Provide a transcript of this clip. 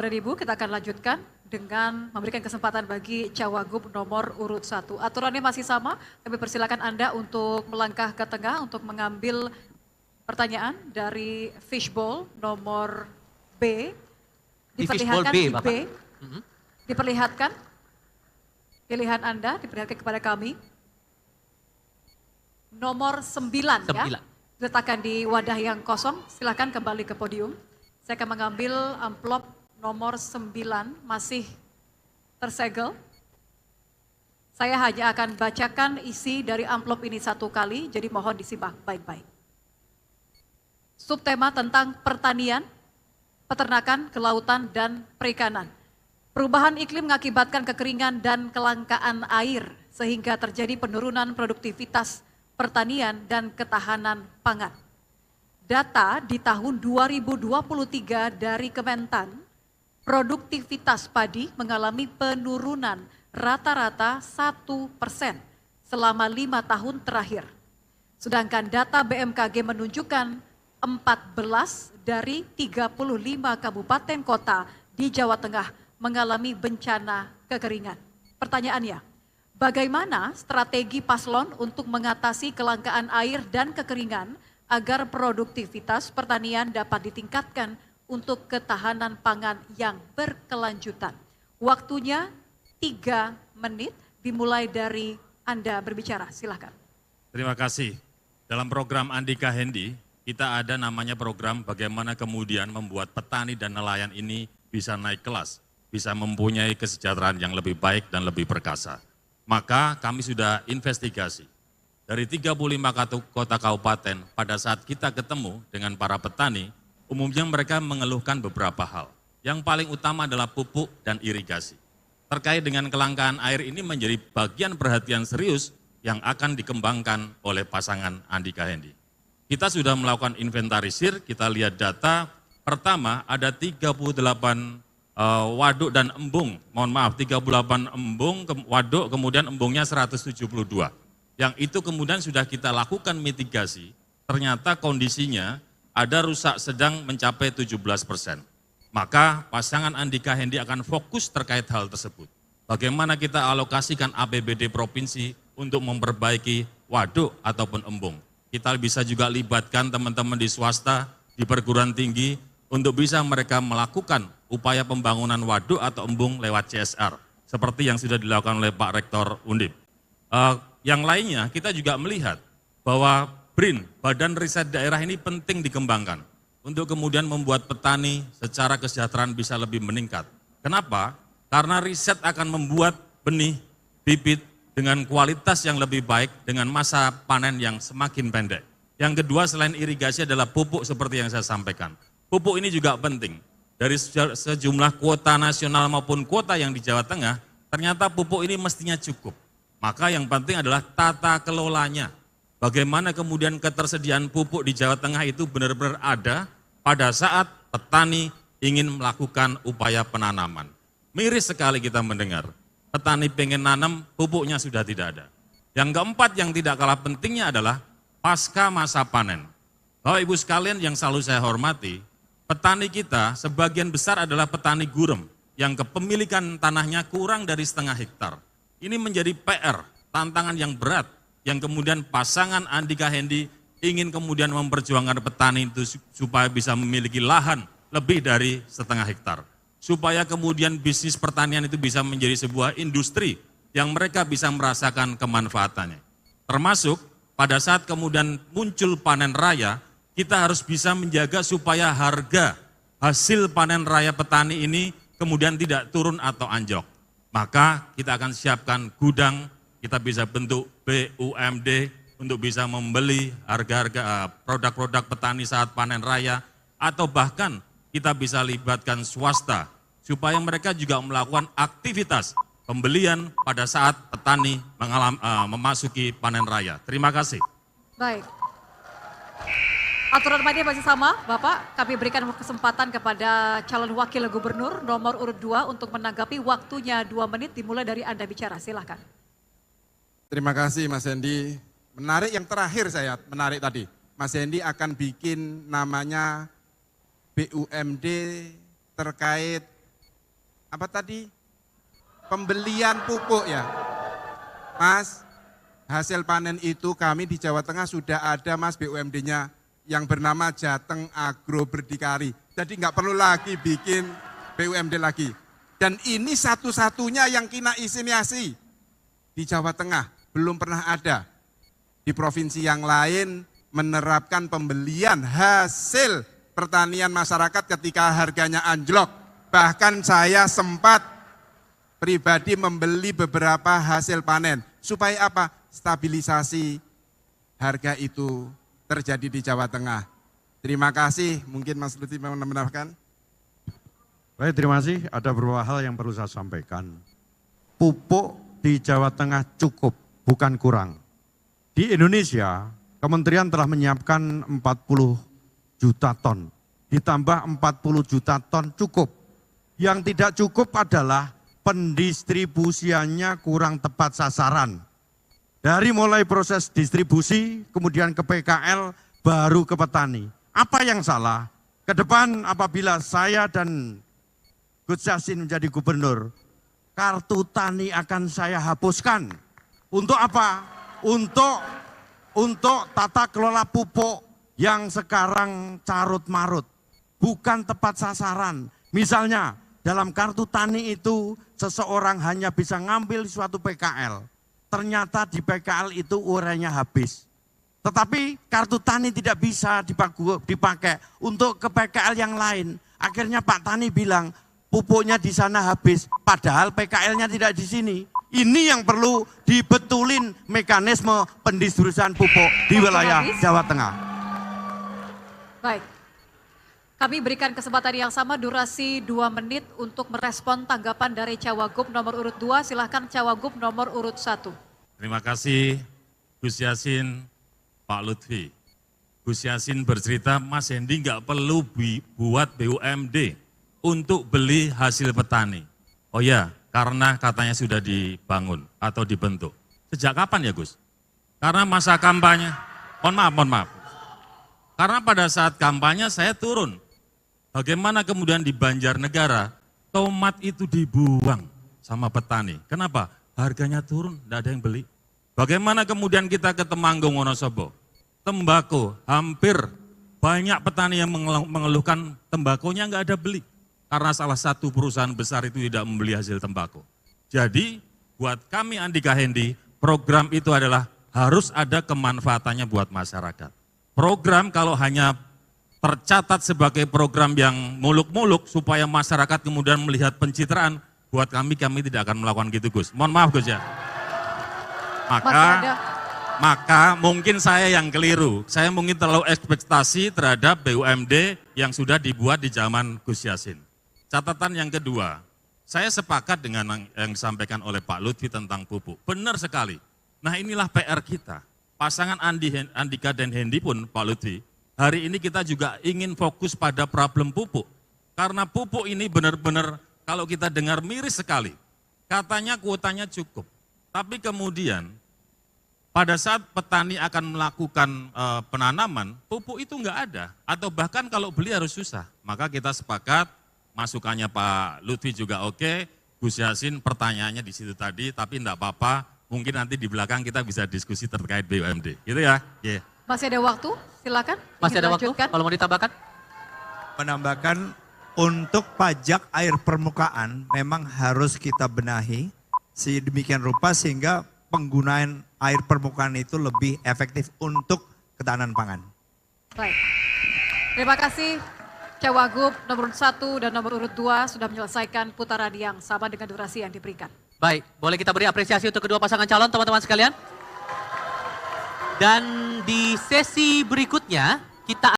Bapak Ibu, kita akan lanjutkan dengan memberikan kesempatan bagi Cawagup nomor urut 1. Aturannya masih sama, kami persilakan Anda untuk melangkah ke tengah untuk mengambil pertanyaan dari fishbowl nomor B. Fishbowl Diperlihatkan B, di Bapak. B. Diperlihatkan pilihan Anda, diperlihatkan kepada kami. Nomor 9 ya. 9. Diletakkan di wadah yang kosong, silakan kembali ke podium. Saya akan mengambil amplop nomor 9 masih tersegel. Saya hanya akan bacakan isi dari amplop ini satu kali, jadi mohon disimak baik-baik. Subtema tentang pertanian, peternakan, kelautan, dan perikanan. Perubahan iklim mengakibatkan kekeringan dan kelangkaan air, sehingga terjadi penurunan produktivitas pertanian dan ketahanan pangan. Data di tahun 2023 dari Kementan, produktivitas padi mengalami penurunan rata-rata 1% selama 5 tahun terakhir. Sedangkan data BMKG menunjukkan 14 dari 35 kabupaten kota di Jawa Tengah mengalami bencana kekeringan. Pertanyaannya, bagaimana strategi paslon untuk mengatasi kelangkaan air dan kekeringan agar produktivitas pertanian dapat ditingkatkan untuk ketahanan pangan yang berkelanjutan? Waktunya 3 menit, dimulai dari Anda berbicara, silakan. Terima kasih. Dalam program Andika Hendi, kita ada namanya program bagaimana kemudian membuat petani dan nelayan ini bisa naik kelas, bisa mempunyai kesejahteraan yang lebih baik dan lebih perkasa. Maka kami sudah investigasi. Dari 35 kota kabupaten, pada saat kita ketemu dengan para petani, umumnya mereka mengeluhkan beberapa hal. Yang paling utama adalah pupuk dan irigasi. Terkait dengan kelangkaan air ini menjadi bagian perhatian serius yang akan dikembangkan oleh pasangan Andika Hendi. Kita sudah melakukan inventarisir, kita lihat data. Pertama ada 38 waduk dan embung, 38 embung, waduk, kemudian embungnya 172. Yang itu kemudian sudah kita lakukan mitigasi, ternyata kondisinya ada rusak sedang mencapai 17%. Maka pasangan Andika Hendi akan fokus terkait hal tersebut. Bagaimana kita alokasikan APBD provinsi untuk memperbaiki waduk ataupun embung. Kita bisa juga libatkan teman-teman di swasta, di perguruan tinggi, untuk bisa mereka melakukan upaya pembangunan waduk atau embung lewat CSR, seperti yang sudah dilakukan oleh Pak Rektor Undip. Yang lainnya, kita juga melihat bahwa BRIN, Badan Riset Daerah ini penting dikembangkan, untuk kemudian membuat petani secara kesejahteraan bisa lebih meningkat. Kenapa? Karena riset akan membuat benih, bibit, dengan kualitas yang lebih baik, dengan masa panen yang semakin pendek. Yang kedua selain irigasi adalah pupuk seperti yang saya sampaikan. Pupuk ini juga penting. Dari sejumlah kuota nasional maupun kuota yang di Jawa Tengah, ternyata pupuk ini mestinya cukup. Maka yang penting adalah tata kelolanya. Bagaimana kemudian ketersediaan pupuk di Jawa Tengah itu benar-benar ada pada saat petani ingin melakukan upaya penanaman. Miris sekali kita mendengar. Petani pengen nanam, pupuknya sudah tidak ada. Yang keempat yang tidak kalah pentingnya adalah pasca masa panen. Bapak Ibu sekalian yang selalu saya hormati, petani kita sebagian besar adalah petani gurem yang kepemilikan tanahnya kurang dari setengah hektar. Ini menjadi PR, tantangan yang berat yang kemudian pasangan Andika Hendi ingin kemudian memperjuangkan petani itu supaya bisa memiliki lahan lebih dari setengah hektar. Supaya kemudian bisnis pertanian itu bisa menjadi sebuah industri yang mereka bisa merasakan kemanfaatannya. Termasuk pada saat kemudian muncul panen raya, kita harus bisa menjaga supaya harga hasil panen raya petani ini kemudian tidak turun atau anjlok. Maka kita akan siapkan gudang, kita bisa bentuk BUMD untuk bisa membeli harga-harga produk-produk petani saat panen raya, atau bahkan kita bisa libatkan swasta supaya mereka juga melakukan aktivitas pembelian pada saat petani memasuki panen raya. Terima kasih. Baik. Aturan mainnya masih sama, Bapak. Kami berikan kesempatan kepada calon wakil gubernur nomor urut 2 untuk menanggapi, waktunya 2 menit, dimulai dari Anda bicara. Silahkan. Terima kasih Mas Hendi. Menarik yang terakhir saya, menarik tadi. Mas Hendi akan bikin namanya BUMD terkait apa tadi? Pembelian pupuk ya. Mas, hasil panen itu kami di Jawa Tengah sudah ada Mas BUMD-nya yang bernama Jateng Agro Berdikari. Jadi nggak perlu lagi bikin BUMD lagi. Dan ini satu-satunya yang kena inisiasi di Jawa Tengah. Belum pernah ada. Di provinsi yang lain menerapkan pembelian hasil pertanian masyarakat ketika harganya anjlok. Bahkan saya sempat pribadi membeli beberapa hasil panen. Supaya apa? Stabilisasi harga itu terjadi di Jawa Tengah. Terima kasih, mungkin Mas Lutfi mau menambahkan. Baik, terima kasih. Ada beberapa hal yang perlu saya sampaikan. Pupuk di Jawa Tengah cukup, bukan kurang. Di Indonesia, Kementerian telah menyiapkan 40 juta ton. Ditambah 40 juta ton cukup. Yang tidak cukup adalah pendistribusiannya kurang tepat sasaran. Dari mulai proses distribusi, kemudian ke PKL, baru ke petani. Apa yang salah? Ke depan apabila saya dan Gus Yassin menjadi gubernur, kartu tani akan saya hapuskan. Untuk apa? Untuk tata kelola pupuk yang sekarang carut marut. Bukan tepat sasaran. Misalnya, dalam kartu tani itu seseorang hanya bisa ngambil suatu PKL. Ternyata di PKL itu urainya habis. Tetapi kartu tani tidak bisa dipakai untuk ke PKL yang lain. Akhirnya Pak Tani bilang pupuknya di sana habis, padahal PKL-nya tidak di sini. Ini yang perlu dibetulin mekanisme pendistribusian pupuk di wilayah Jawa Tengah. Baik. Kami berikan kesempatan yang sama, durasi 2 menit untuk merespon tanggapan dari Cawagup nomor urut 2. Silahkan Cawagup nomor urut 1. Terima kasih Gus Yassin, Pak Lutfi. Gus Yassin bercerita, Mas Hendy nggak perlu buat BUMD untuk beli hasil petani. Oh ya, karena katanya sudah dibangun atau dibentuk. Sejak kapan ya Gus? Karena masa kampanye, mohon maaf. Karena pada saat kampanye saya turun. Bagaimana kemudian di Banjarnegara, tomat itu dibuang sama petani. Kenapa? Harganya turun, tidak ada yang beli. Bagaimana kemudian kita ke Temanggung, Wonosobo, tembakau, hampir banyak petani yang mengeluhkan tembakonya nggak ada beli. Karena salah satu perusahaan besar itu tidak membeli hasil tembakau. Jadi buat kami Andika Hendy, program itu adalah harus ada kemanfaatannya buat masyarakat. Program kalau hanya tercatat sebagai program yang muluk-muluk supaya masyarakat kemudian melihat pencitraan, buat kami tidak akan melakukan gitu Gus. Mohon maaf Gus ya. Maka mungkin saya yang keliru. Saya mungkin terlalu ekspektasi terhadap BUMD yang sudah dibuat di zaman Gus Yassin. Catatan yang kedua, saya sepakat dengan yang disampaikan oleh Pak Lutfi tentang pupuk. Benar sekali. Nah inilah PR kita. Pasangan Andika dan Hendy pun Pak Lutfi, hari ini kita juga ingin fokus pada problem pupuk. Karena pupuk ini benar-benar kalau kita dengar miris sekali. Katanya kuotanya cukup. Tapi kemudian pada saat petani akan melakukan penanaman, pupuk itu enggak ada. Atau bahkan kalau beli harus susah. Maka kita sepakat, masukannya Pak Lutfi juga oke. Gus Yassin pertanyaannya di situ tadi, tapi enggak apa-apa. Mungkin nanti di belakang kita bisa diskusi terkait BUMD. Gitu ya? Yeah. Masih ada waktu, silakan. Masih ada waktu, kalau mau ditambahkan? Menambahkan untuk pajak air permukaan memang harus kita benahi sedemikian rupa sehingga penggunaan air permukaan itu lebih efektif untuk ketahanan pangan. Baik. Terima kasih Cawagup nomor 1 dan nomor urut 2 sudah menyelesaikan putaran yang sama dengan durasi yang diberikan. Baik, boleh kita beri apresiasi untuk kedua pasangan calon teman-teman sekalian. Dan di sesi berikutnya kita